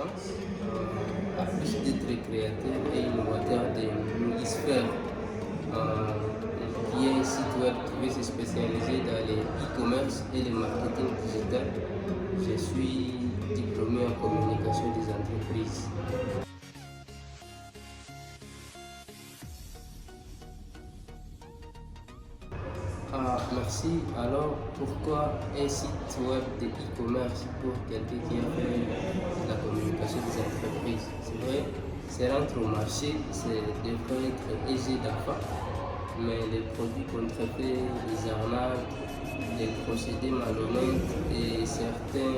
compétences, à plus d'être créateur et innovateur de Monisphère, qui est un site web qui veut se spécialiser dans les e-commerce et le marketing digital. Je suis diplômé en communication des entreprises. Merci. Alors, pourquoi un site web de e-commerce pour quelqu'un qui a fait la communication des entreprises? C'est vrai, c'est rentrer au marché, c'est devrait être aisé d'achat, mais les produits contrefaits, les arnaques, les procédés malhonnêtes et certains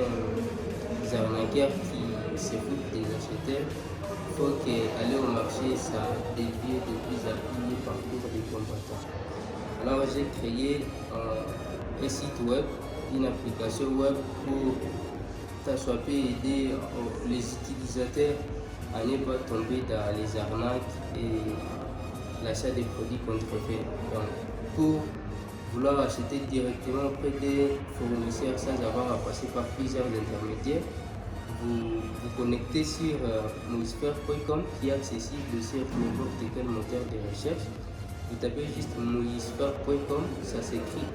arnaqueurs qui se foutent des acheteurs, il faut qu'aller au marché, ça dévie de plus à plus le parcours des combattants. Alors j'ai créé un site web, une application web pour aider les utilisateurs à ne pas tomber dans les arnaques et l'achat des produits contrefaits. Donc, pour vouloir acheter directement auprès des fournisseurs sans avoir à passer par plusieurs intermédiaires, vous vous connectez sur monisphère.com qui est accessible sur n'importe quel moteur de recherche. Vous tapez juste monisphère.com, ça s'écrit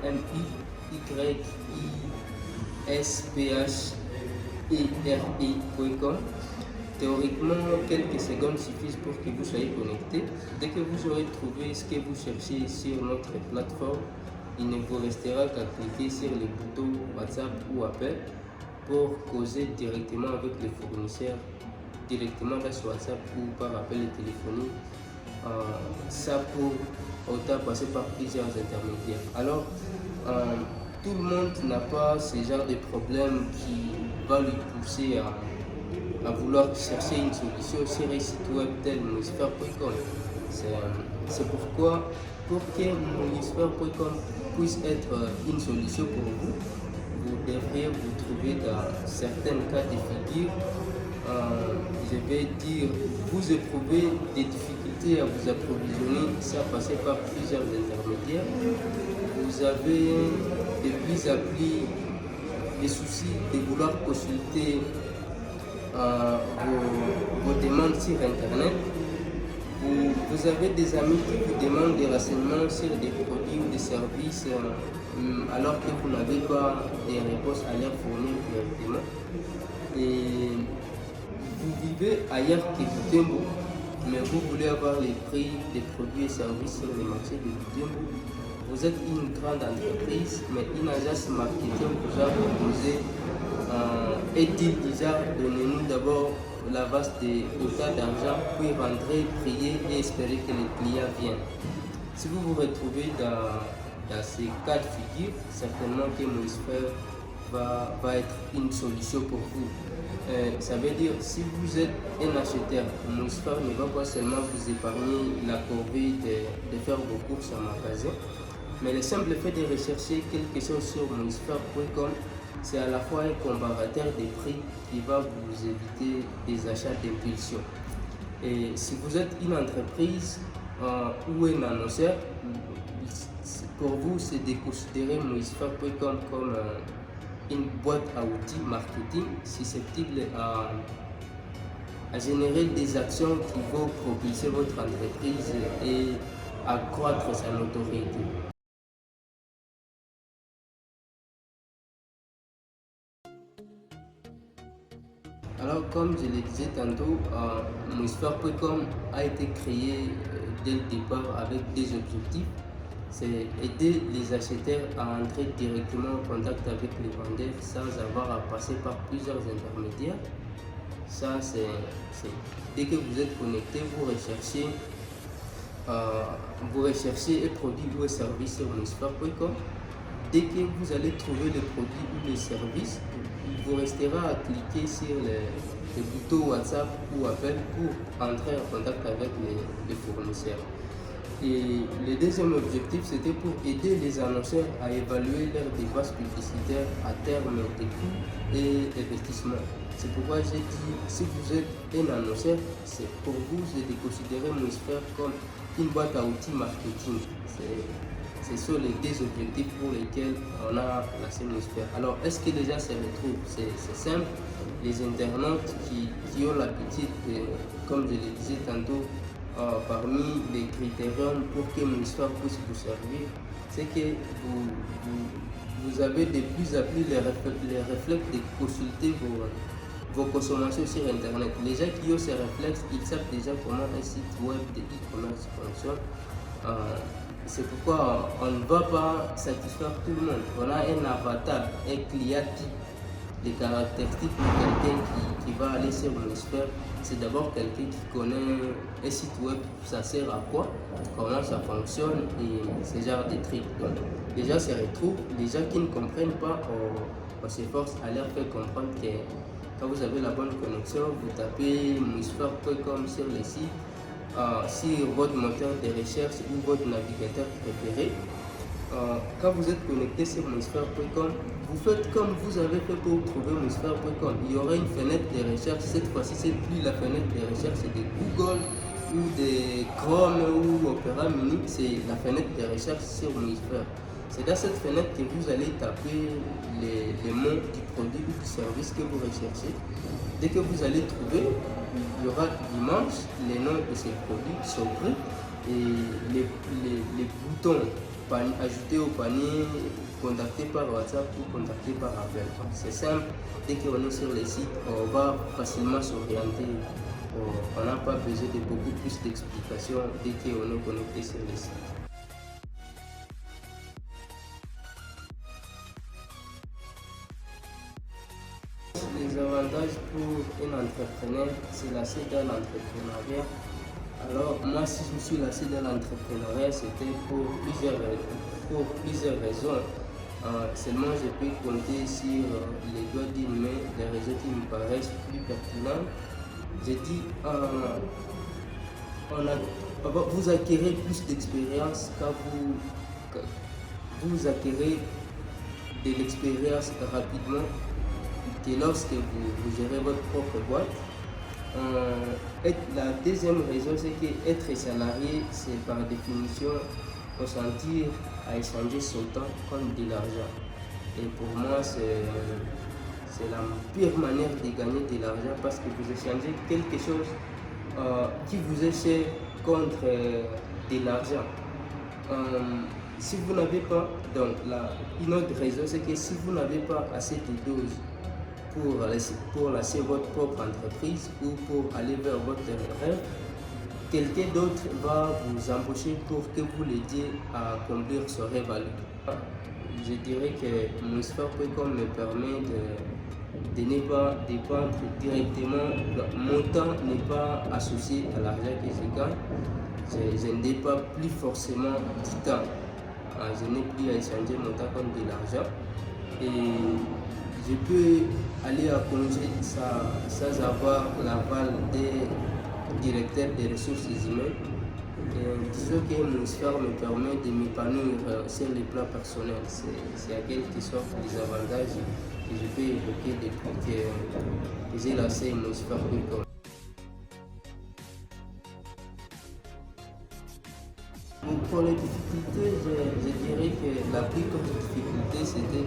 MIYSPHERE.com. Théoriquement, quelques secondes suffisent pour que vous soyez connecté. Dès que vous aurez trouvé ce que vous cherchez sur notre plateforme, il ne vous restera qu'à cliquer sur le bouton WhatsApp ou appel pour causer directement avec les fournisseurs, directement dans ce WhatsApp ou par appel téléphonique. Ça pour autant passer par plusieurs intermédiaires. Alors, tout le monde n'a pas ce genre de problème qui va lui pousser à vouloir chercher une solution sur un site web tel monisphère.com. C'est pourquoi, pour que monisphère.com puisse être une solution pour vous, vous devriez vous trouver dans certains cas de figure. Je vais dire, vous éprouvez des difficultés à vous approvisionner sans passer par plusieurs intermédiaires. Vous avez de plus en plus des soucis de vouloir consulter vos demandes sur Internet. Vous avez des amis qui vous demandent des renseignements sur des produits ou des services alors que vous n'avez pas des réponses à leur fournir directement. Et vous vivez ailleurs que Butembo, mais vous voulez avoir les prix des produits et services sur le marché de Butembo. Vous êtes une grande entreprise, mais une agence marketing vous a proposé et dit déjà, donnez-nous d'abord la base de autant d'argent, puis rentrer, prier et espérer que les clients viennent. Si vous vous retrouvez dans ces cas de figure, certainement que Monisphère va être une solution pour vous. Ça veut dire, si vous êtes un acheteur, Monisphère ne va pas seulement vous épargner la corvée de faire vos courses en magasin, mais le simple fait de rechercher quelque chose sur monisphère.com, c'est à la fois un comparateur des prix qui va vous éviter des achats d'impulsion. Et si vous êtes une entreprise ou un annonceur, pour vous, c'est de considérer monisphère.com comme une boîte à outils marketing susceptible à générer des actions qui vont propulser votre entreprise et accroître sa notoriété. Alors, comme je le disais tantôt, monisphère.com a été créé dès le départ avec des objectifs. C'est aider les acheteurs à entrer directement en contact avec les vendeurs sans avoir à passer par plusieurs intermédiaires. Ça, c'est dès que vous êtes connecté, vous recherchez un produit ou un service sur monisphère.com. Dès que vous allez trouver le produit ou le service, il vous restera à cliquer sur le bouton WhatsApp ou appel pour entrer en contact avec les fournisseurs. Et le deuxième objectif, c'était pour aider les annonceurs à évaluer leurs dépenses publicitaires à terme de coûts et d'investissement. C'est pourquoi j'ai dit, si vous êtes un annonceur, pour vous, c'est de considérer Monisphère comme une boîte à outils marketing. Ce sont les deux objectifs pour lesquels on a placé Monisphère. Alors, est-ce que les gens se retrouvent? C'est simple. les internautes qui ont l'habitude, comme je le disais tantôt, parmi les critériums pour que mon histoire puisse vous servir, c'est que vous avez de plus en plus les réflexes de consulter vos consommations sur Internet. Les gens qui ont ces réflexes, ils savent déjà comment un site web de e-commerce fonctionne. C'est pourquoi on ne va pas satisfaire tout le monde. On a un avatar, un client type. Les caractéristiques de quelqu'un qui va aller sur Monisphère, c'est d'abord quelqu'un qui connaît un site web, ça sert à quoi, comment ça fonctionne et ce genre de trucs. Donc, les gens se retrouvent, les gens qui ne comprennent pas, on s'efforce à leur faire comprendre que quand vous avez la bonne connexion, vous tapez monisphère.com sur le site, sur votre moteur de recherche ou votre navigateur préféré. Quand vous êtes connecté sur monisphère.com, vous faites comme vous avez fait pour trouver monisphère.com. Il y aura une fenêtre de recherche. Cette fois-ci, c'est plus la fenêtre de recherche de Google ou de Chrome ou Opera Mini, c'est la fenêtre de recherche sur Monisphère. C'est dans cette fenêtre que vous allez taper les mots du produit ou du service que vous recherchez. Dès que vous allez trouver, il y aura l'image, les noms de ces produits qui sont pris et les boutons ajouter au panier, contacter par WhatsApp ou contacter par appel. C'est simple, dès qu'on est sur les sites, on va facilement s'orienter. On n'a pas besoin de beaucoup plus d'explications dès qu'on est connecté sur les sites. Les avantages pour un entrepreneur, c'est lancé dans l'entrepreneuriat. Alors moi, si je me suis lancé dans l'entrepreneuriat, c'était pour plusieurs raisons. Seulement, je peux compter sur les doigts d'une main des réseaux qui me paraissent plus pertinents. J'ai dit, vous acquérez plus d'expérience quand vous acquérez de l'expérience rapidement que lorsque vous gérez votre propre boîte. La deuxième raison, c'est qu'être salarié, c'est par définition consentir à échanger son temps comme de l'argent. Et pour moi, c'est la pire manière de gagner de l'argent parce que vous échangez quelque chose qui vous est cher contre de l'argent. Si vous n'avez pas, donc une autre raison, c'est que si vous n'avez pas assez de doses pour lancer votre propre entreprise ou pour aller vers votre rêve, quelqu'un d'autre va vous embaucher pour que vous l'aidiez à accomplir ce rêve à lui. Je dirais que monisphère.com me permet de ne pas dépendre directement. Mon temps n'est pas associé à l'argent que je gagne. Je ne dépense plus forcément du temps. Je n'ai plus à échanger mon temps comme de l'argent. Et je peux aller à congé sans avoir l'aval des directeurs des ressources humaines. Disons que Monisphère me permet de m'épanouir sur les plans personnels. C'est à quelque sorte des avantages que je peux évoquer depuis que j'ai lancé Monisphère.com. Pour les difficultés, je dirais que la plus grande difficulté, c'était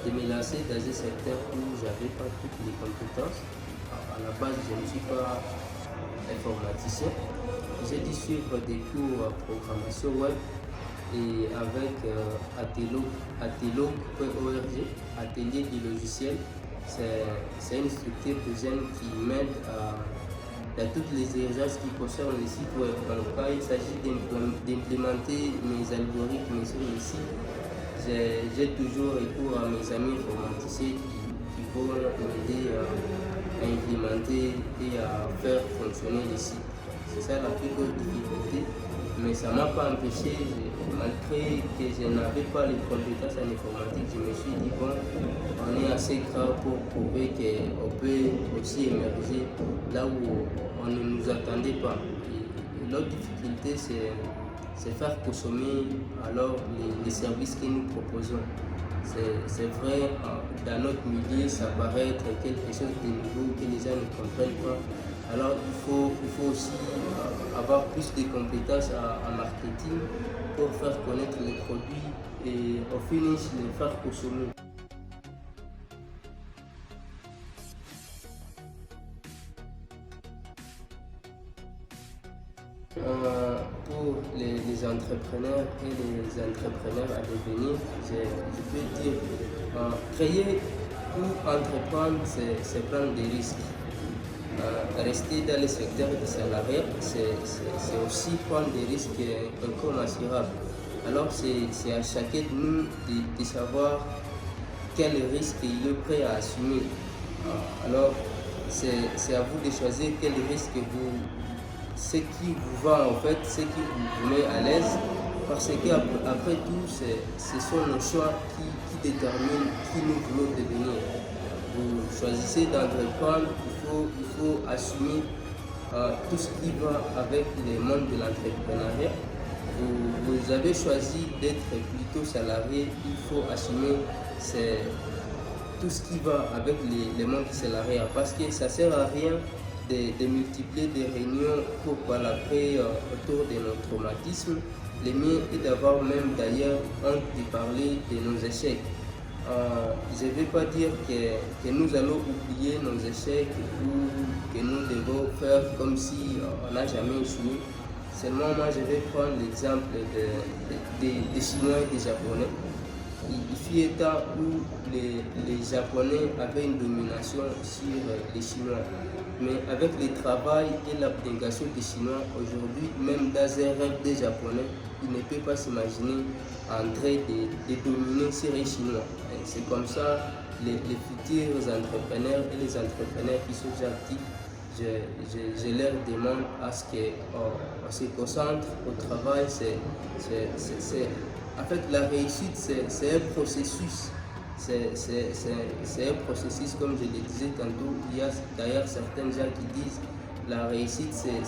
de me lancer dans un secteur où je n'avais pas toutes les compétences. À la base, je ne suis pas informaticien. J'ai dû suivre des cours en programmation web et avec Atelog.org, Atelier du logiciel. C'est une structure de jeunes qui m'aide à toutes les urgences qui concernent les sites web. Donc, quand il s'agit d'implémenter mes algorithmes sur les sites, j'ai toujours recours à mes amis informaticiens qui vont m'aider à implémenter et à faire fonctionner les sites. C'est ça la plus grosse difficulté, mais ça ne m'a pas empêché, malgré que je n'avais pas les compétences en informatique, je me suis dit bon, on est assez grand pour prouver qu'on peut aussi émerger là où on ne nous attendait pas. L'autre difficulté, c'est faire consommer alors les services que nous proposons. C'est vrai, dans notre milieu, ça paraît être quelque chose de nouveau que les gens ne comprennent pas. Alors il faut aussi avoir plus de compétences en marketing pour faire connaître les produits et au finish les faire consommer. entrepreneurs et les entrepreneurs à devenir, je peux dire, créer ou entreprendre, c'est prendre des risques. Rester dans le secteur du salariat, c'est aussi prendre des risques incommensurables. Alors c'est à chacun de nous de savoir quel risque il est prêt à assumer. Alors c'est à vous de choisir quel risque ce qui vous va en fait, ce qui vous met à l'aise, parce qu'après tout, ce sont nos choix qui déterminent qui nous voulons devenir. Vous choisissez d'entreprendre, il faut assumer tout ce qui va avec le monde de l'entrepreneuriat. Vous avez choisi d'être plutôt salarié, il faut assumer tout ce qui va avec le monde du salariat, parce que ça ne sert à rien de multiplier des réunions pour palabrer autour de nos traumatismes. Le mieux est d'avoir même d'ailleurs honte de parler de nos échecs. Je ne vais pas dire que nous allons oublier nos échecs ou que nous devons faire comme si on n'a jamais échoué. Seulement, moi, je vais prendre l'exemple des Chinois et des Japonais. Il fut un temps où les Japonais avaient une domination sur les Chinois. Mais avec le travail et l'abnégation des Chinois, aujourd'hui, même dans un rêve des Japonais, ils ne peuvent pas s'imaginer en train de dominer sur les Chinois. C'est comme ça, les futurs entrepreneurs et les entrepreneurs qui sont actifs, je leur demande à ce qu'on se concentre au travail. En fait, la réussite, c'est un processus. C'est un processus, comme je le disais tantôt. Il y a d'ailleurs certains gens qui disent la réussite, c'est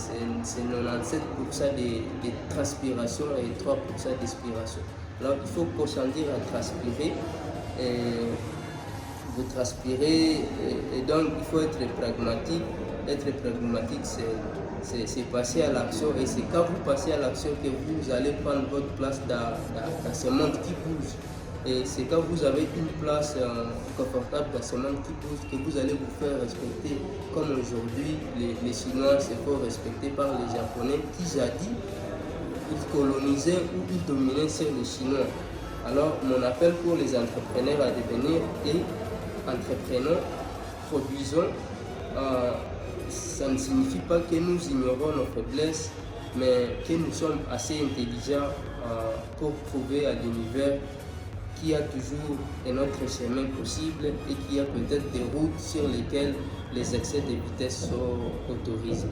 97% de transpiration et 3% d'inspiration. Alors, il faut consentir à transpirer. Vous transpirez et donc il faut être pragmatique. Être pragmatique, c'est passer à l'action, et c'est quand vous passez à l'action que vous allez prendre votre place dans ce monde qui bouge. Et c'est quand vous avez une place confortable dans ce monde qui bouge que vous allez vous faire respecter. Comme aujourd'hui, les Chinois se font respecter par les Japonais qui jadis, ils colonisaient ou ils dominaient sur les Chinois. Alors mon appel pour les entrepreneurs à devenir est entrepreneurs, produisons. Ça ne signifie pas que nous ignorons nos faiblesses, mais que nous sommes assez intelligents pour prouver à l'univers qu'il y a toujours un autre chemin possible et qu'il y a peut-être des routes sur lesquelles les excès de vitesse sont autorisés.